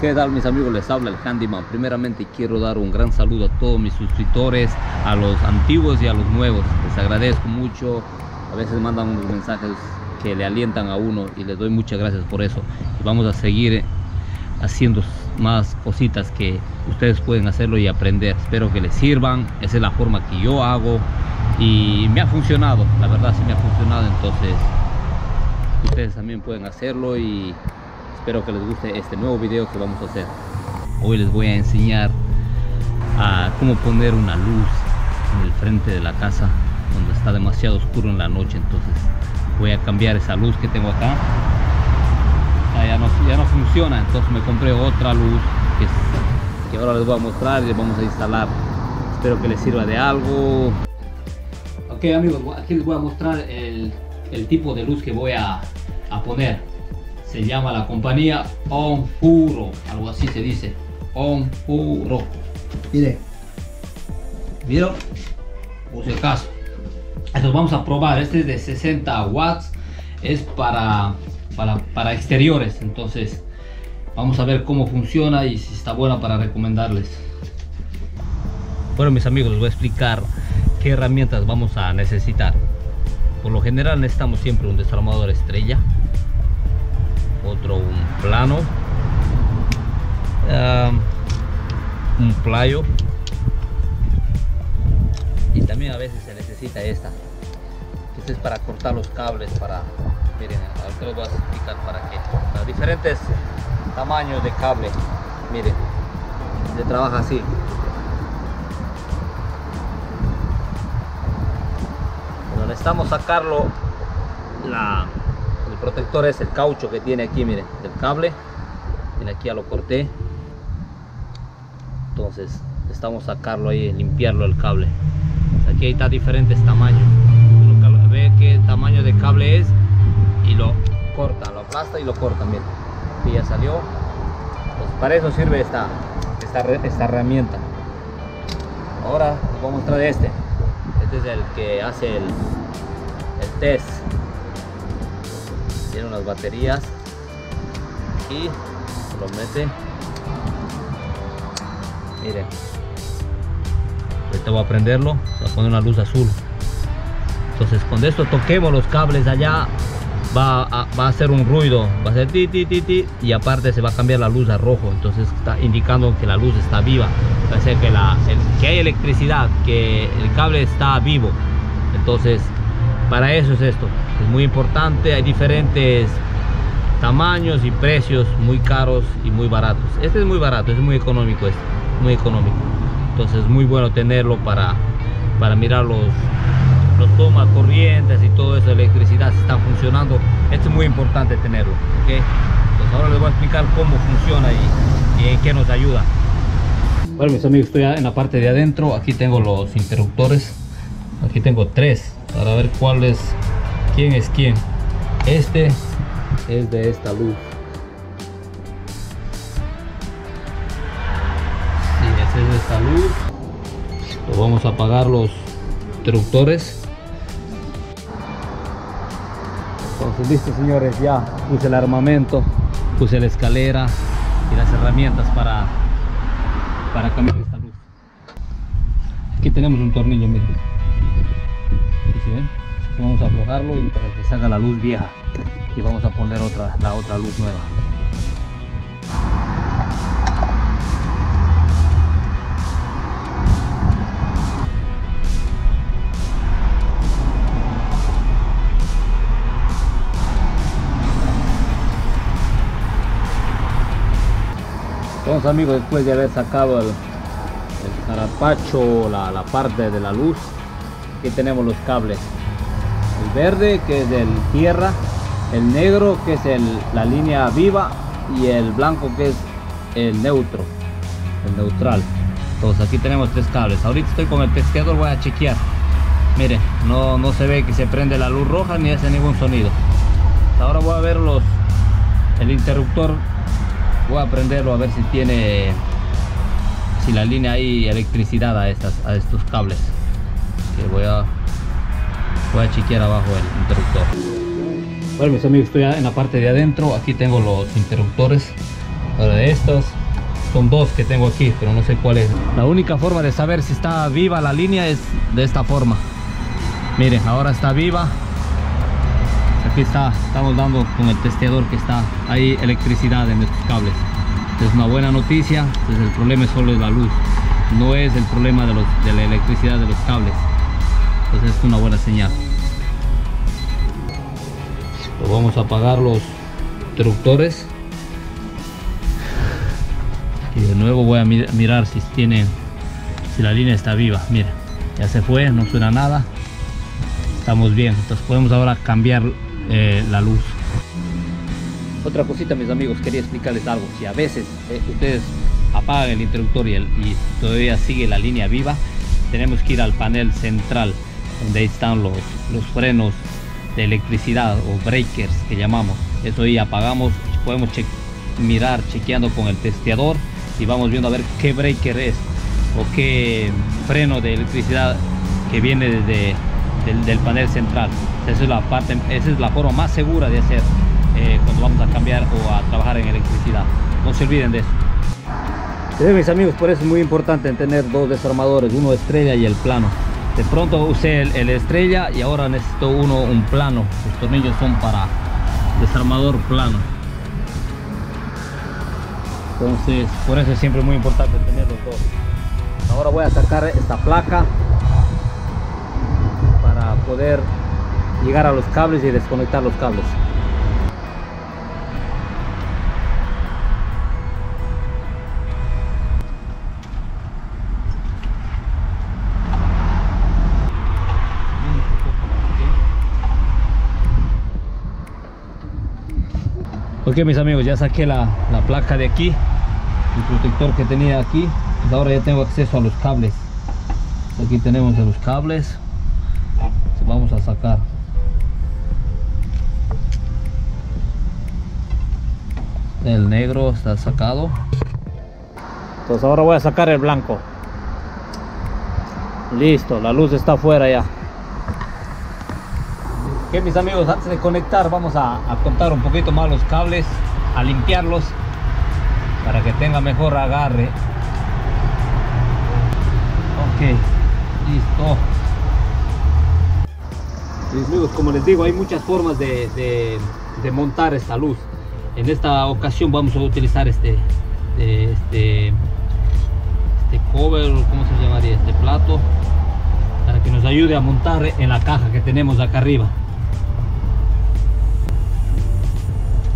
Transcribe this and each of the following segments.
¿Qué tal, mis amigos? Les habla el Handyman. Primeramente quiero dar un gran saludo a todos mis suscriptores, a los antiguos y a los nuevos. Les agradezco mucho. A veces mandan unos mensajes que le alientan a uno y les doy muchas gracias por eso. Y vamos a seguir haciendo más cositas que ustedes pueden hacerlo y aprender. Espero que les sirvan. Esa es la forma que yo hago y me ha funcionado. La verdad sí me ha funcionado. Entonces ustedes también pueden hacerlo y espero que les guste este nuevo video que vamos a hacer. Hoy les voy a enseñar a cómo poner una luz en el frente de la casa donde está demasiado oscuro en la noche. Entonces voy a cambiar esa luz que tengo acá. Ya no funciona, entonces me compré otra luz que ahora les voy a mostrar y les vamos a instalar. Espero que les sirva de algo. Ok, amigos, aquí les voy a mostrar el tipo de luz que voy a poner. Se llama la compañía Onpuro, algo así se dice, Onpuro. ¿Vieron? Por si acaso. Entonces vamos a probar. Este es de 60 watts, es para exteriores. Entonces vamos a ver cómo funciona y si está buena para recomendarles. Bueno, mis amigos, les voy a explicar qué herramientas vamos a necesitar. Por lo general necesitamos siempre un desarmador estrella, otro un plano, un playo, y también a veces se necesita esta es para cortar los cables. Miren, ahorita les voy a explicar para qué. Para diferentes tamaños de cable. Miren, se trabaja así. Cuando necesitamos sacarlo, el protector es el caucho que tiene aquí, miren, del cable. Miren, aquí ya lo corté. Entonces necesitamos sacarlo ahí, limpiarlo el cable. Aquí está diferentes tamaños. Uno ve qué tamaño de cable es y lo corta, lo aplasta y lo corta. Miren, aquí ya salió. Pues para eso sirve esta herramienta. Ahora les voy a mostrar este es el que hace el test. Tiene unas baterías y lo mete. Miren, ahorita voy a prenderlo, voy a poner una luz azul. Entonces cuando esto toquemos los cables allá, va a hacer un ruido, va a hacer ti ti ti ti, y aparte se va a cambiar la luz a rojo. Entonces está indicando que la luz está viva, va a ser que hay electricidad, que el cable está vivo. Entonces para eso es esto, es muy importante. Hay diferentes tamaños y precios, muy caros y muy baratos. Este es muy barato, es muy económico, muy económico. Entonces es muy bueno tenerlo para mirar los tomas, corrientes y todo eso, electricidad, si está funcionando. Esto es muy importante tenerlo, ¿okay? Entonces ahora les voy a explicar cómo funciona y en qué nos ayuda. Bueno, mis amigos, estoy en la parte de adentro. Aquí tengo los interruptores. Aquí tengo tres para ver quién es quién. Este es de esta luz. Sí, este es de esta luz. Pues vamos a apagar los interruptores. Entonces listo, señores, ya puse el armamento, puse la escalera y las herramientas para cambiar esta luz. Aquí tenemos un tornillo, miren. ¿Sí ven? Vamos a aflojarlo y para que salga la luz vieja, y vamos a poner la otra luz nueva. Entonces, amigos, después de haber sacado el carapacho, la parte de la luz, aquí tenemos los cables. El verde, que es el tierra, el negro, que es la línea viva, y el blanco, que es el neutro, el neutral. Entonces aquí tenemos tres cables. Ahorita estoy con el testeador, voy a chequear. Miren, no se ve que se prende la luz roja ni hace ningún sonido. Ahora voy a ver el interruptor. Voy a prenderlo a ver si la línea hay electricidad a estos cables. Que voy a chequear abajo el interruptor. Bueno, mis amigos, estoy en la parte de adentro. Aquí tengo los interruptores. Ahora estos son dos que tengo aquí, pero no sé cuál es. La única forma de saber si está viva la línea es de esta forma. Miren, ahora está viva. Aquí estamos dando con el testeador que hay electricidad en estos cables. Es una buena noticia. Entonces el problema solo es la luz, no es el problema de la electricidad de los cables. Entonces es una buena señal. Lo vamos a apagar los interruptores. Y de nuevo voy a mirar si la línea está viva. Miren, ya se fue, no suena nada. Estamos bien. Entonces podemos ahora cambiar la luz. Otra cosita, mis amigos, quería explicarles algo. Si a veces ustedes apagan el interruptor y todavía sigue la línea viva, tenemos que ir al panel central, donde ahí están los frenos de electricidad o breakers que llamamos. Eso ahí apagamos, podemos mirar chequeando con el testeador y vamos viendo a ver qué breaker es o qué freno de electricidad que viene del panel central. Esa es la forma más segura de hacer cuando vamos a cambiar o a trabajar en electricidad. No se olviden de eso. Mis amigos, por eso es muy importante tener dos desarmadores, uno estrella y el plano. De pronto usé el estrella y ahora necesito un plano. Los tornillos son para desarmador plano. Entonces por eso es siempre muy importante tener los dos. Ahora voy a sacar esta placa para poder llegar a los cables y desconectar los cables. Ok, mis amigos, ya saqué la placa de aquí, el protector que tenía aquí. Pues ahora ya tengo acceso a los cables. Aquí tenemos los cables. Vamos a sacar. El negro está sacado. Entonces ahora voy a sacar el blanco. Listo, la luz está afuera ya. Ok, mis amigos, antes de conectar vamos a cortar un poquito más los cables, a limpiarlos para que tenga mejor agarre. Ok, listo. Mis amigos, como les digo, hay muchas formas de montar esta luz. En esta ocasión vamos a utilizar este cover, ¿cómo se llamaría? Este plato, para que nos ayude a montar en la caja que tenemos acá arriba.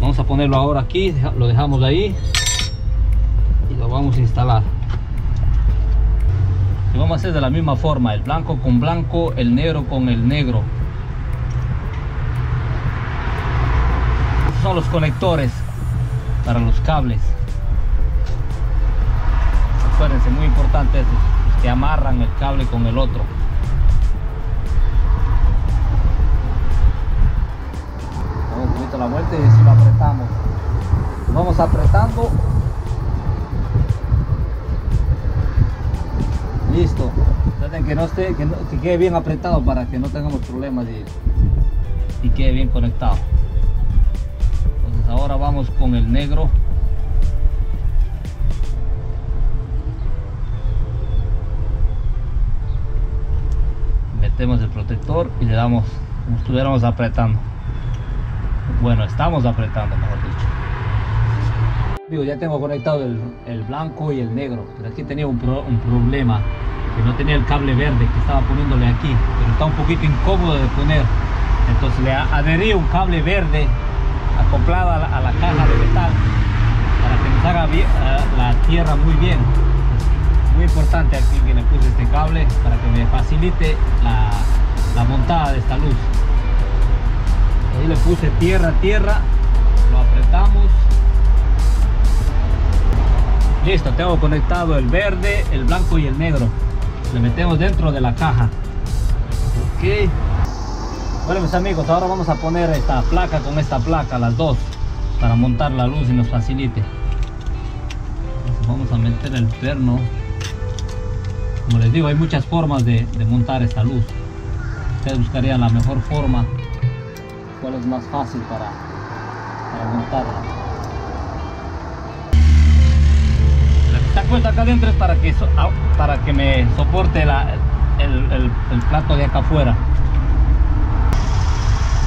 Vamos a ponerlo ahora aquí, lo dejamos ahí y lo vamos a instalar. Y vamos a hacer de la misma forma, el blanco con blanco, el negro con el negro. Estos son los conectores para los cables. Acuérdense, muy importante esto, que amarran el cable con el otro. Damos un poquito la vuelta y así lo apretamos. Vamos apretando. Listo. Traten que no esté, que quede bien apretado para que no tengamos problemas y quede bien conectado. Entonces ahora vamos con el negro. Metemos el protector y le damos como si estuviéramos apretando. Bueno, estamos apretando, mejor dicho. Digo, ya tengo conectado el blanco y el negro, pero aquí tenía un problema, que no tenía el cable verde que estaba poniéndole aquí, pero está un poquito incómodo de poner. Entonces le adherí un cable verde acoplado a la caja de metal para que nos haga bien, la tierra muy bien. Muy importante aquí que le puse este cable para que me facilite la montada de esta luz. Ahí le puse tierra, lo apretamos. Listo, tengo conectado el verde, el blanco y el negro. Le metemos dentro de la caja. Ok. Bueno, mis amigos, ahora vamos a poner esta placa con esta placa, las dos, para montar la luz y nos facilite. Entonces vamos a meter el perno. Como les digo, hay muchas formas de montar esta luz. Ustedes buscarían la mejor forma, cuál es más fácil para montarla. puesto acá adentro es para que me soporte el plato de acá afuera.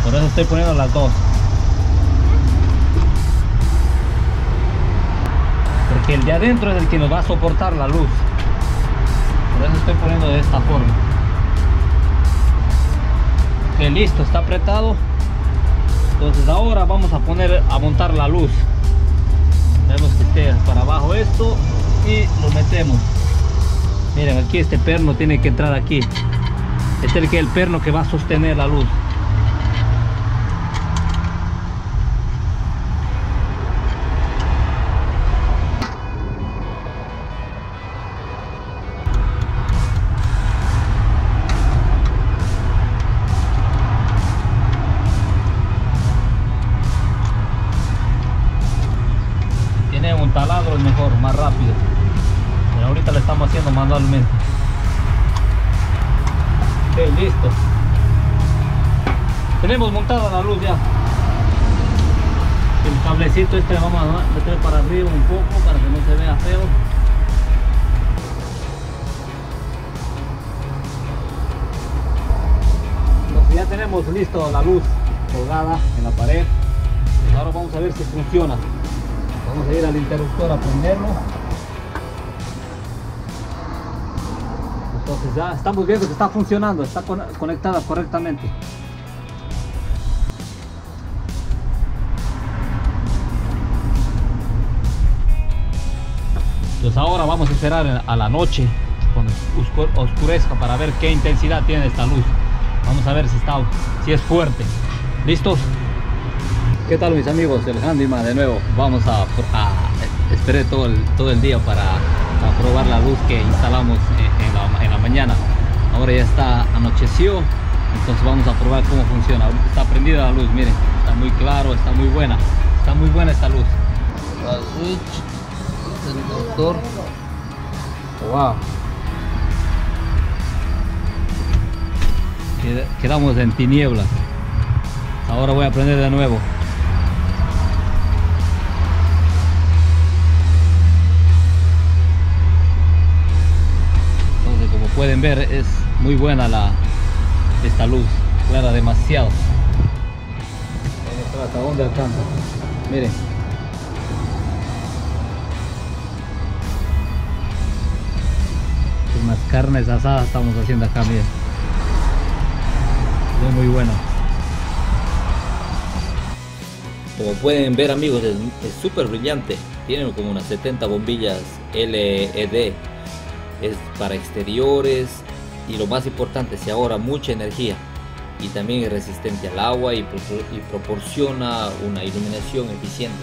Por eso estoy poniendo las dos. Porque el de adentro es el que nos va a soportar la luz. Por eso estoy poniendo de esta forma. Ok, listo, está apretado. Entonces ahora vamos a montar la luz. Tenemos que esté para abajo esto y lo metemos. Miren, aquí este perno tiene que entrar aquí. Este es el perno que va a sostener la luz. Un taladro es mejor, más rápido, pero ahorita lo estamos haciendo manualmente. Ok, listo, tenemos montada la luz ya. El cablecito este vamos a meter para arriba un poco para que no se vea feo. Entonces ya tenemos listo la luz colgada en la pared. Ahora vamos a ver si funciona. Vamos a ir al interruptor a prenderlo. Entonces ya estamos viendo que está funcionando, está conectada correctamente. Entonces ahora vamos a esperar a la noche cuando oscurezca para ver qué intensidad tiene esta luz. Vamos a ver si es fuerte. ¿Listos? ¿Qué tal, mis amigos? El Handyman de nuevo. Vamos a esperar todo el día para probar la luz que instalamos en la mañana. Ahora ya está anocheció, entonces vamos a probar cómo funciona. Ahorita está prendida la luz, miren, está muy claro, está muy buena esta luz. La switch, el motor. Wow. Quedamos en tinieblas. Ahora voy a prender de nuevo. Pueden ver, es muy buena esta luz, clara demasiado. ¿Hasta dónde alcanza? Miren. Unas carnes asadas estamos haciendo acá, miren. Es muy bueno. Como pueden ver, amigos, es súper brillante. Tiene como unas 70 bombillas LED. Es para exteriores y lo más importante, se ahorra mucha energía y también es resistente al agua y proporciona una iluminación eficiente.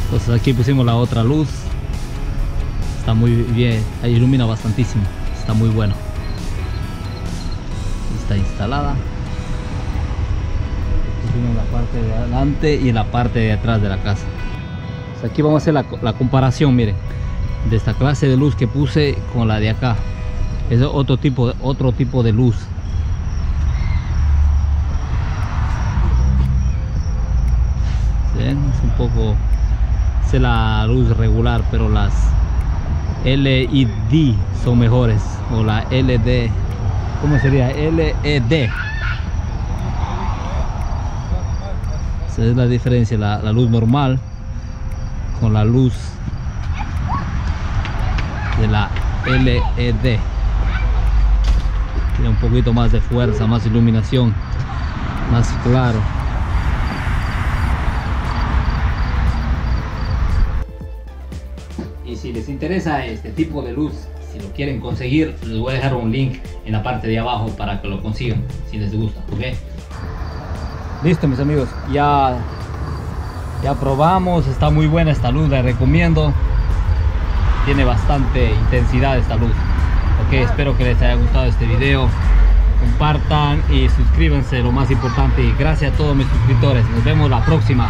Entonces aquí pusimos la otra luz, está muy bien, ahí ilumina bastantísimo, está muy bueno. Está instalada. Pusimos la parte de adelante y la parte de atrás de la casa. Aquí vamos a hacer la comparación, miren, de esta clase de luz que puse con la de acá. Es otro tipo de luz. ¿Ven? Es un poco, es la luz regular, pero las LED son mejores, o la LED, ¿cómo sería? LED. Esa es la diferencia, la luz normal con la luz de la LED. Tiene un poquito más de fuerza, más iluminación, más claro. Y si les interesa este tipo de luz, si lo quieren conseguir, les voy a dejar un link en la parte de abajo para que lo consigan, si les gusta, ¿ok? Listo, mis amigos, ya probamos, está muy buena esta luz, la recomiendo. Tiene bastante intensidad esta luz. Ok, espero que les haya gustado este video. Compartan y suscríbanse, lo más importante. Y gracias a todos mis suscriptores. Nos vemos la próxima.